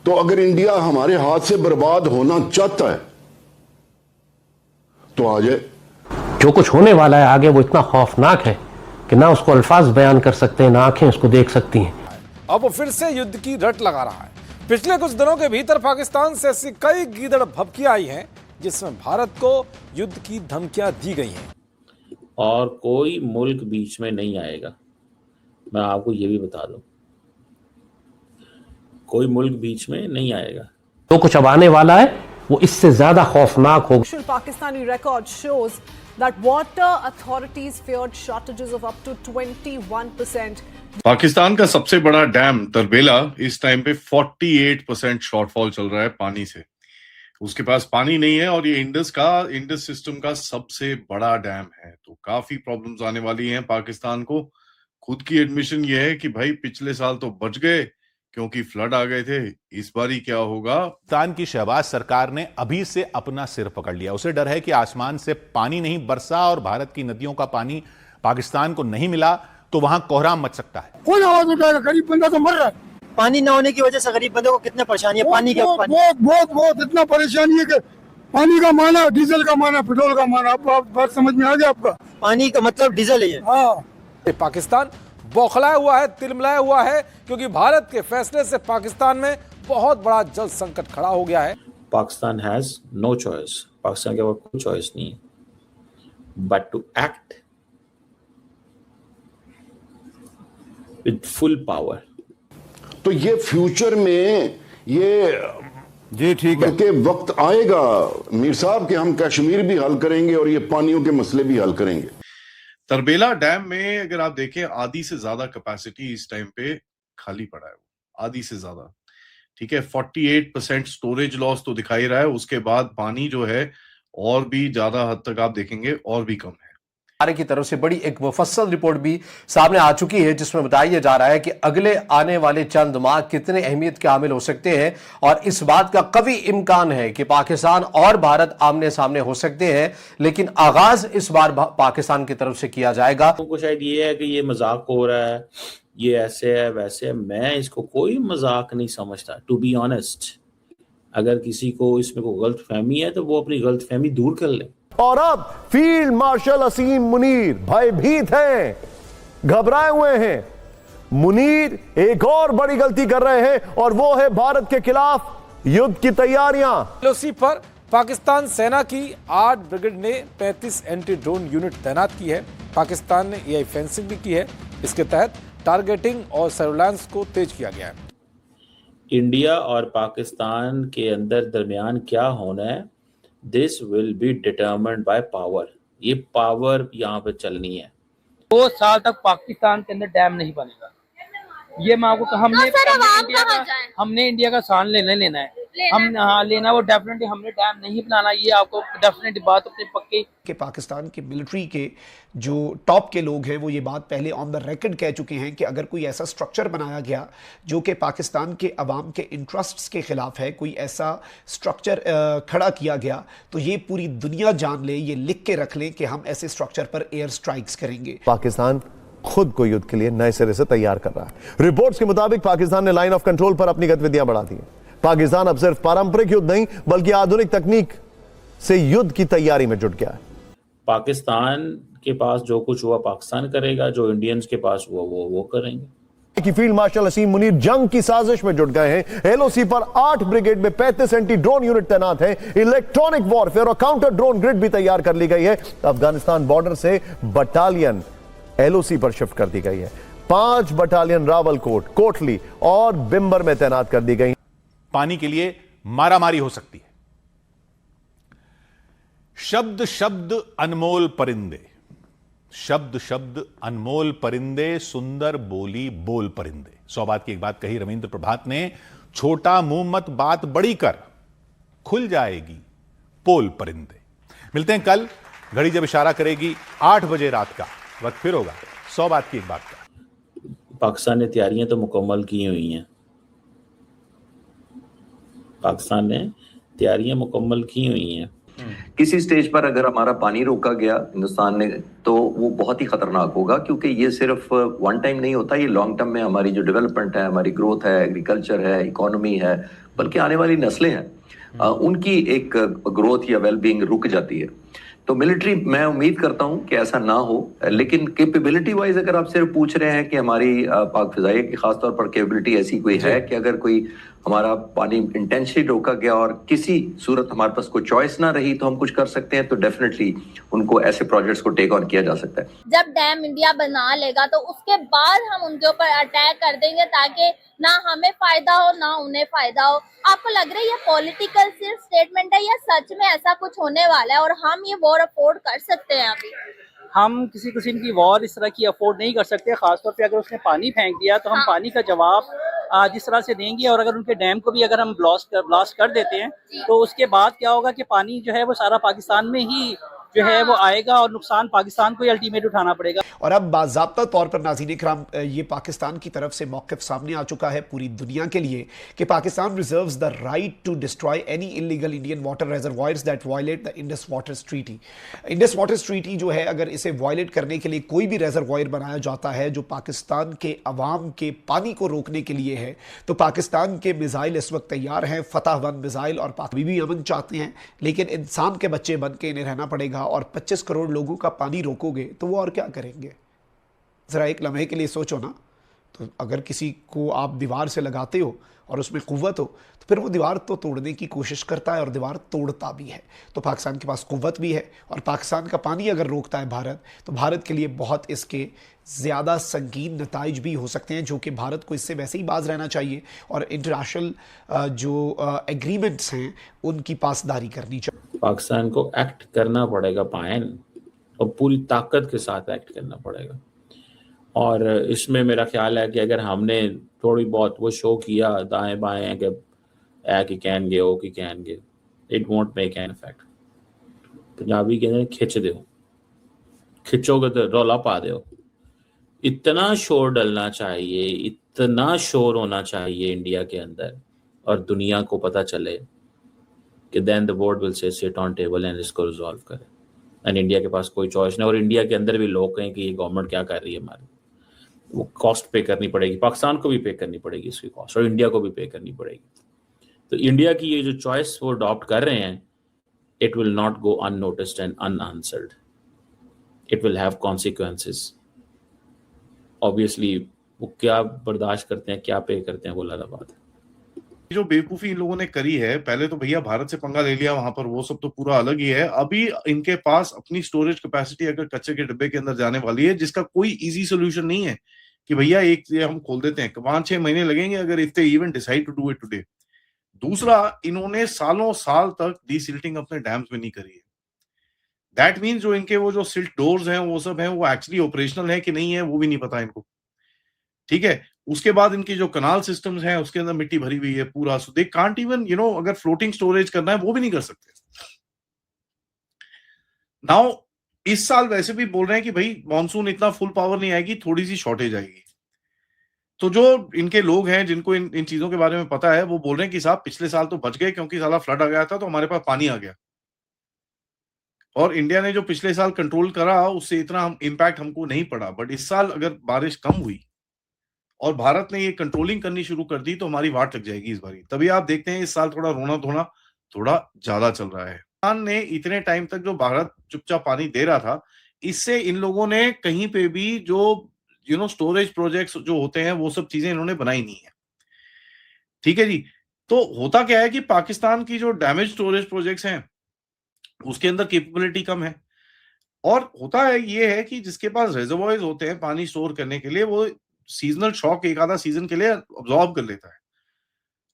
तो अगर इंडिया हमारे हाथ से बर्बाद होना चाहता है तो आ जाए। जो कुछ होने वाला है आगे वो इतना खौफनाक है कि ना उसको अल्फाज बयान कर सकते हैं, ना आंखें उसको देख सकती हैं। अब वो फिर से युद्ध की रट लगा रहा है। पिछले कुछ दिनों के भीतर पाकिस्तान से ऐसी कई गीदड़ भभकियां आई हैं जिसमें भारत को युद्ध की धमकियां दी गई हैं। और कोई मुल्क बीच में नहीं आएगा, मैं आपको ये भी बता दूं, कोई मुल्क बीच में नहीं आएगा। जो कुछ अब आने वाला है वो इससे ज्यादा खौफनाक होगा। Pakistani record shows that water authorities feared shortages of up to 21%. Pakistan का सबसे बड़ा डैम तरबेला इस टाइम पे 48% शॉर्टफॉल चल रहा है पानी से। उसके पास पानी नहीं है और ये इंडस सिस्टम का सबसे बड़ा डैम है, तो काफी प्रॉब्लम्स आने वाली हैं पाकिस्तान को। खुद की एडमिशन ये है कि भाई पिछले साल तो बच गए क्योंकि फ्लड आ गए थे, इस बार ही क्या होगा। पाकिस्तान की शहबाज सरकार ने अभी से अपना सिर पकड़ लिया। उसे डर है कि आसमान से पानी नहीं बरसा और भारत की नदियों का पानी पाकिस्तान को नहीं मिला तो वहां कोहराम मच सकता है। कौन आवाज उठाएगा? गरीब बंदा तो मर रहा है। पानी न होने की वजह से गरीब बंदे को कितने परेशानी है। पानी के बहुत इतना परेशानी है कि पानी का माना, डीजल का माना, पेट्रोल का माना। आप बात समझ में आ गया आपका? पानी का मतलब डीजल है। हाँ, पाकिस्तान बौखलाया हुआ है, तिलमिलाया हुआ है क्योंकि भारत के फैसले से पाकिस्तान में बहुत बड़ा जल संकट खड़ा हो गया है। Pakistan has no choice, Pakistan के पास कोई चॉइस नहीं है but to act with full power. तो ये फ्यूचर में ये जी ठीक है के वक्त आएगा मीर साहब कि हम कश्मीर भी हल करेंगे और ये पानियों के मसले भी हल करेंगे। तरबेला डैम में अगर आप देखें आधी से ज्यादा कैपेसिटी इस टाइम पे खाली पड़ा है, आधी से ज्यादा। ठीक है, 48% स्टोरेज लॉस तो दिखाई रहा है, उसके बाद पानी जो है और भी ज्यादा हद तक आप देखेंगे और भी कम है। सरकार की तरफ से बड़ी एक मुफस्सल रिपोर्ट भी सामने आ चुकी है जिसमें बताया जा रहा है कि अगले आने वाले चंद माह कितने अहमियत के हामिल हो सकते हैं और इस बात का कभी इम्कान है कि पाकिस्तान और भारत आमने सामने हो सकते हैं, लेकिन आगाज इस बार पाकिस्तान की तरफ से किया जाएगा। तो शायद ये है कि ये मजाक हो रहा है, ये ऐसे है वैसे है। मैं इसको कोई मजाक नहीं समझता, टू बी ऑनेस्ट। अगर किसी को इसमें कोई गलत फहमी है तो वो अपनी गलत फहमी दूर कर ले। और अब फील्ड मार्शल असीम मुनीर भयभीत हैं, घबराए हुए हैं। मुनीर एक और बड़ी गलती कर रहे हैं और वो है भारत के खिलाफ युद्ध की तैयारियां। एलओसी पर पाकिस्तान सेना की 8 ब्रिगेड ने 35 एंटी ड्रोन यूनिट तैनात की है। पाकिस्तान ने एआई फेंसिंग भी की है। इसके तहत टारगेटिंग और सर्विलांस को तेज किया गया है। इंडिया और पाकिस्तान के अंदर दरमियान क्या होना है, this will be determined by power. ये पावर यहाँ पे चलनी है। 2 साल तक पाकिस्तान के अंदर डैम नहीं बनेगा। ये मैं आपको हमने इंडिया का साथ लेना है। हम लेना वो डेफिनेटली, हमने डैम नहीं बनाना, ये आपको डेफिनेटली बात अपनी पक्की। कि पाकिस्तान के मिलिट्री के जो टॉप के लोग हैं वो ये बात पहले ऑन द रिकॉर्ड कह चुके हैं कि अगर कोई ऐसा स्ट्रक्चर बनाया गया जो कि पाकिस्तान के अवाम के इंटरेस्ट्स के खिलाफ है, कोई ऐसा स्ट्रक्चर खड़ा किया गया तो ये पूरी दुनिया जान ले, ये लिख के रख लें कि हम ऐसे स्ट्रक्चर पर एयर स्ट्राइक्स करेंगे। पाकिस्तान खुद को युद्ध के लिए नए सिरे से तैयार कर रहा है। रिपोर्ट्स के मुताबिक पाकिस्तान ने लाइन ऑफ कंट्रोल पर अपनी गतिविधियां बढ़ा दी हैं। पाकिस्तान अब सिर्फ पारंपरिक युद्ध नहीं बल्कि आधुनिक तकनीक से युद्ध की तैयारी में जुट गया है। पाकिस्तान के पास जो कुछ हुआ पाकिस्तान करेगा, जो इंडियंस के पास हुआ वो करेंगे। कि फील्ड मार्शल असीम मुनीर जंग की साजिश में जुट गए हैं। एलओसी पर 8 ब्रिगेड में 35 एंटी ड्रोन यूनिट तैनात हैं। इलेक्ट्रॉनिक वॉरफेयर और काउंटर ड्रोन ग्रिड भी तैयार कर ली गई है। अफगानिस्तान बॉर्डर से बटालियन एलओसी पर शिफ्ट कर दी गई है। 5 बटालियन रावलकोट, कोटली और बिम्बर में तैनात कर दी गई। पानी के लिए मारामारी हो सकती है। शब्द शब्द अनमोल परिंदे, शब्द शब्द अनमोल परिंदे, सुंदर बोली बोल परिंदे। 100 बात की एक बात कही रविंद्र प्रभात ने, छोटा मुंह मत बात बड़ी कर, खुल जाएगी पोल परिंदे। मिलते हैं कल, घड़ी जब इशारा करेगी 8 बजे रात का, वक्त फिर होगा 100 बात की एक बात का। पाकिस्तान ने तैयारियां तो मुकम्मल की हुई हैं, पाकिस्तान ने तैयारियां मुकम्मल की हुई हैं। किसी स्टेज पर अगर हमारा पानी रोका गया हिंदुस्तान ने, तो वो बहुत ही खतरनाक होगा, क्योंकि ये सिर्फ वन टाइम नहीं होता, ये लॉन्ग टर्म में हमारी जो डेवलपमेंट है, हमारी ग्रोथ है, एग्रीकल्चर है, इकोनॉमी है, बल्कि आने वाली नस्लें हैं, उनकी एक ग्रोथ या वेलबींग रुक जाती है। तो मिलिट्री, मैं उम्मीद करता हूं कि ऐसा ना हो, लेकिन कैपेबिलिटी वाइज अगर आप सिर्फ पूछ रहे हैं कि हमारी पाक फिजाइया की खासतौर पर कैपेबिलिटी ऐसी कोई है कि अगर कोई हमारा पानी इंटेंशनली रोका गया और किसी सूरत हमारे पास कोई चॉइस ना रही तो हम कुछ कर सकते हैं, तो डेफिनेटली उनको ऐसे प्रोजेक्ट्स को टेक ऑन किया जा सकता है। जब डैम इंडिया बना लेगा तो उसके बाद हम उनके ऊपर अटैक कर देंगे, ताकि ना हमें फायदा हो ना उन्हें फायदा हो। आपको लग रहा है ये पॉलिटिकल सिर्फ स्टेटमेंट है या सच में ऐसा कुछ होने वाला है और हम ये वॉर अफोर्ड कर सकते हैं? अभी हम किसी किस्म की वॉर इस तरह की अफोर्ड नहीं कर सकते, खासतौर पे अगर उसने पानी फेंक दिया तो हम पानी का जवाब जिस तरह से देंगे, और अगर उनके डैम को भी अगर हम ब्लास्ट कर देते हैं तो उसके बाद क्या होगा कि पानी जो है वो सारा पाकिस्तान में ही जो है वो आएगा और नुकसान पाकिस्तान को ही अल्टीमेट उठाना पड़ेगा। और अब बाज़ाब्ता तौर पर नाज़रीन इकराम, ये पाकिस्तान की तरफ से मौक़िफ़ सामने आ चुका है पूरी दुनिया के लिए कि Pakistan reserves the right to destroy any illegal Indian water reservoirs that violate the Indus Waters Treaty. Indus Waters Treaty जो है, अगर इसे वायलेट करने के लिए कोई भी रिजर्वॉयर बनाया जाता है जो पाकिस्तान के अवाम के पानी को रोकने के लिए है, तो पाकिस्तान के मिसाइल इस वक्त तैयार हैं, फतह 1 मिसाइल, और भी अमन चाहते हैं, लेकिन इंसान के बच्चे बन के इन्हें रहना पड़ेगा। और 25 करोड़ लोगों का पानी रोकोगे तो वो और क्या करेंगे? ज़रा एक लम्हे के लिए सोचो ना। तो अगर किसी को आप दीवार से लगाते हो और उसमें क़ुव्वत हो तो फिर वो दीवार तो तोड़ने की कोशिश करता है और दीवार तोड़ता भी है। तो पाकिस्तान के पास क़ुव्वत भी है, और पाकिस्तान का पानी अगर रोकता है भारत, तो भारत के लिए बहुत इसके ज़्यादा संगीन नताइज भी हो सकते हैं, जो कि भारत को इससे वैसे ही बाज रहना चाहिए और इंटरनेशनल जो एग्रीमेंट्स हैं उनकी पासदारी करनी चाहिए। पाकिस्तान को एक्ट करना पड़ेगा पायन, और पूरी ताकत के साथ एक्ट करना पड़ेगा। और इसमें मेरा ख्याल है कि अगर हमने थोड़ी बहुत वो शो किया दाएं बाएं कि ए की कैन गे ओ की कैन गे, it won't make an effect. Punjabi कहते खिंच दो, खिंचोगे तो रौला पा दो। इतना शोर डलना चाहिए, इतना शोर होना चाहिए इंडिया के अंदर और दुनिया को पता चले कि then the board will say sit on table and इसको रिजॉल्व करे। एंड इंडिया के पास कोई चॉइस नहीं, और इंडिया के अंदर भी लोग कहें कि ये गवर्नमेंट क्या कर रही है हमारी, वो कॉस्ट पे करनी पड़ेगी, पाकिस्तान को भी पे करनी पड़ेगी इसकी कॉस्ट, और इंडिया को भी पे करनी पड़ेगी। तो इंडिया की ये जो चॉइस वो अडॉप्ट कर रहे हैं, it will not go unnoticed and unanswered, it will have consequences. Obviously वो क्या बर्दाश्त करते हैं, क्या पे करते हैं, वो अलग बात है। जो बेवकूफी इन लोगों ने करी है, पहले तो भैया भारत से पंगा ले लिया वहां पर, वो सब तो पूरा अलग ही है। अभी इनके पास अपनी स्टोरेज कैपेसिटी अगर कच्चे के डिब्बे के अंदर जाने वाली है, जिसका कोई इजी सोल्यूशन नहीं है कि भैया एक ये हम खोल देते हैं, 5-6 महीने लगेंगे अगर if they even decide to do it today. दूसरा, इन्होंने सालों साल तक डीसिल्टिंग अपने डैम्स में नहीं करी है। दैट मीन्स जो इनके वो जो सिल्ट डोर्स हैं वो सब हैं, वो एक्चुअली ऑपरेशनल है कि नहीं है वो भी नहीं पता इनको, ठीक है। उसके बाद इनकी जो कनाल सिस्टम्स हैं उसके अंदर मिट्टी भरी हुई है पूरा, सो दे कांट इवन अगर फ्लोटिंग स्टोरेज करना है वो भी नहीं कर सकते। नाउ इस साल वैसे भी बोल रहे हैं कि भाई मॉनसून इतना फुल पावर नहीं आएगी, थोड़ी सी शॉर्टेज आएगी। तो जो इनके लोग हैं जिनको इन चीजों के बारे में पता है, वो बोल रहे हैं कि साहब पिछले साल तो बच गए क्योंकि साला फ्लड आ गया था तो हमारे पास पानी आ गया, और इंडिया ने जो पिछले साल कंट्रोल करा उससे इतना इम्पैक्ट हमको नहीं पड़ा। बट इस साल अगर बारिश कम हुई और भारत ने ये कंट्रोलिंग करनी शुरू कर दी तो हमारी वाट लग जाएगी इस बारी। तभी आप देखते हैं इस साल थोड़ा रोना धोना थोड़ा ज्यादा चल रहा है। पाकिस्तान ने इतने टाइम तक जो भारत चुपचाप पानी दे रहा था, इससे इन लोगों ने कहीं पे भी जो स्टोरेज प्रोजेक्ट्स जो होते हैं वो सब चीजें इन्होंने बनाई नहीं है, ठीक है जी। तो होता क्या है कि पाकिस्तान की जो डैमेज स्टोरेज प्रोजेक्ट्स हैं उसके अंदर कैपेबिलिटी कम है, और होता है ये है कि जिसके पास रिजर्वॉयर्स होते हैं पानी स्टोर करने के लिए, वो सीजनल शॉक एक आधा सीजन के लिए अब्सॉर्ब कर लेता है।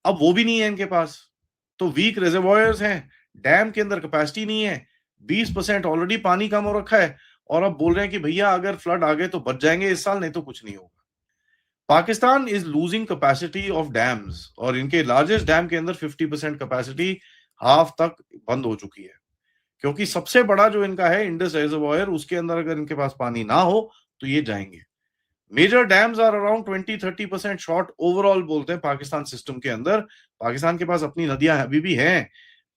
अब वो भी नहीं है इनके पास, तो वीक रिजर्वॉयर्स हैं, डैम के अंदर कैपेसिटी नहीं है, 20% ऑलरेडी पानी कम हो रखा है, और अब बोल रहे हैं कि भैया अगर फ्लड आ गए तो बच जाएंगे इस साल, नहीं तो कुछ नहीं होगा। Pakistan is losing capacity of dams, और इनके लार्जेस्ट डैम के अंदर 50% कैपेसिटी हाफ तक बंद हो चुकी है, क्योंकि सबसे बड़ा जो इनका है इंडस रिजर्वॉयर, उसके अंदर अगर इनके पास पानी ना हो तो ये जाएंगे। Major dams are around 20-30% short overall बोलते हैं पाकिस्तान सिस्टम के अंदर। पाकिस्तान के पास अपनी नदियां अभी भी हैं,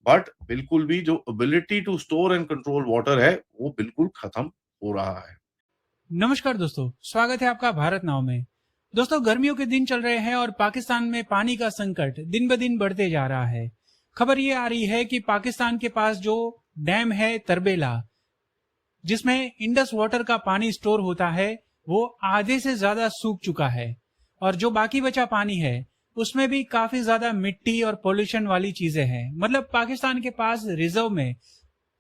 बट बिल्कुल भी जो ability to store and control water है वो बिल्कुल खत्म हो रहा है। नमस्कार दोस्तों, स्वागत है आपका भारत नाव में। दोस्तों, गर्मियों के दिन चल रहे हैं और पाकिस्तान में पानी का संकट दिन ब दिन बढ़ते जा रहा है। खबर ये आ रही है कि पाकिस्तान के पास जो डैम है तरबेला, जिसमें इंडस वाटर का पानी स्टोर होता है, वो आधे से ज्यादा सूख चुका है और जो बाकी बचा पानी है उसमें भी काफी ज्यादा मिट्टी और पोल्यूशन वाली चीजें हैं। मतलब पाकिस्तान के पास रिजर्व में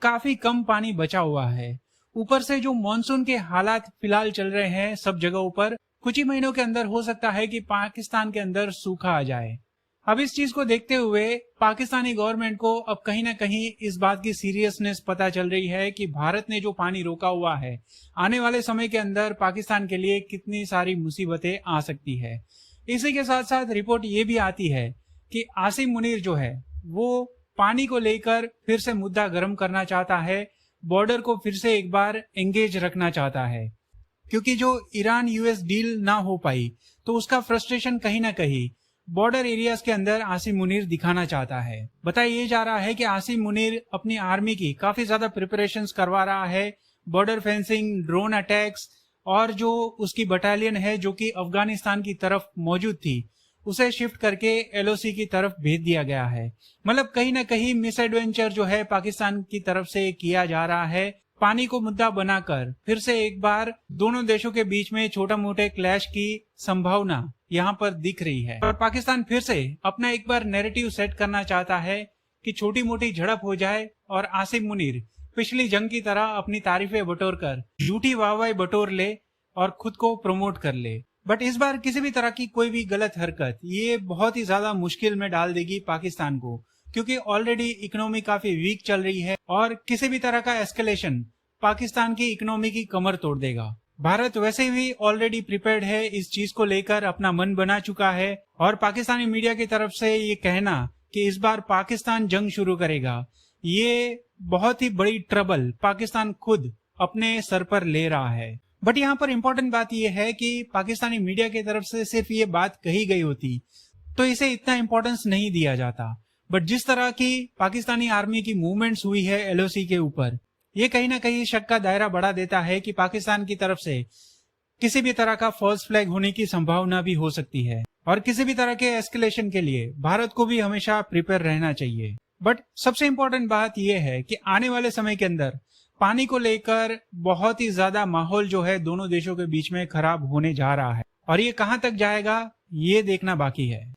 काफी कम पानी बचा हुआ है। ऊपर से जो मॉनसून के हालात फिलहाल चल रहे हैं सब जगहों पर, कुछ ही महीनों के अंदर हो सकता है कि पाकिस्तान के अंदर सूखा आ जाए। अब इस चीज को देखते हुए पाकिस्तानी गवर्नमेंट को अब कहीं ना कहीं इस बात की सीरियसनेस पता चल रही है कि भारत ने जो पानी रोका हुआ है, आने वाले समय के अंदर पाकिस्तान के लिए कितनी सारी मुसीबतें आ सकती है। इसी के साथ साथ रिपोर्ट ये भी आती है कि आसिम मुनीर जो है वो पानी को लेकर फिर से मुद्दा गर्म करना चाहता है, बॉर्डर को फिर से एक बार एंगेज रखना चाहता है, क्योंकि जो ईरान यूएस डील ना हो पाई तो उसका फ्रस्ट्रेशन कहीं ना कहीं बॉर्डर एरियाज के अंदर आसिम मुनीर दिखाना चाहता है। बताया ये जा रहा है कि आसिम मुनीर अपनी आर्मी की काफी ज्यादा प्रिपरेशंस करवा रहा है, बॉर्डर फेंसिंग, ड्रोन अटैक्स, और जो उसकी बटालियन है जो कि अफगानिस्तान की तरफ मौजूद थी उसे शिफ्ट करके एलओसी की तरफ भेज दिया गया है। मतलब कहीं ना कहीं मिस एडवेंचर जो है पाकिस्तान की तरफ से किया जा रहा है, पानी को मुद्दा बनाकर फिर से एक बार दोनों देशों के बीच में छोटा मोटे क्लैश की संभावना यहाँ पर दिख रही है। और पाकिस्तान फिर से अपना एक बार नैरेटिव सेट करना चाहता है कि छोटी मोटी झड़प हो जाए और आसिम मुनीर पिछली जंग की तरह अपनी तारीफें बटोर कर झूठी वाहवाही बटोर ले और खुद को प्रमोट कर ले। बट इस बार किसी भी तरह की कोई भी गलत हरकत ये बहुत ही ज्यादा मुश्किल में डाल देगी पाकिस्तान को, क्योंकि ऑलरेडी इकोनॉमी काफी वीक चल रही है और किसी भी तरह का एस्केलेशन पाकिस्तान की इकोनॉमी की कमर तोड़ देगा। भारत वैसे भी ऑलरेडी प्रिपेयर्ड है, इस चीज को लेकर अपना मन बना चुका है और पाकिस्तानी मीडिया की तरफ से ये कहना कि इस बार पाकिस्तान जंग शुरू करेगा, ये बहुत ही बड़ी ट्रबल पाकिस्तान खुद अपने सर पर ले रहा है। बट यहाँ पर इम्पोर्टेंट बात यह है कि पाकिस्तानी मीडिया की तरफ से सिर्फ ये बात कही गई होती तो इसे इतना इम्पोर्टेंस नहीं दिया जाता। बट जिस तरह की पाकिस्तानी आर्मी की मूवमेंट्स हुई है एलओसी के ऊपर, ये कहीं ना कहीं शक का दायरा बढ़ा देता है कि पाकिस्तान की तरफ से किसी भी तरह का फॉल्स फ्लैग होने की संभावना भी हो सकती है और किसी भी तरह के एस्केलेशन के लिए भारत को भी हमेशा प्रिपेयर रहना चाहिए। बट सबसे इम्पोर्टेंट बात यह है कि आने वाले समय के अंदर पानी को लेकर बहुत ही ज्यादा माहौल जो है दोनों देशों के बीच में खराब होने जा रहा है और ये कहां तक जाएगा ये देखना बाकी है।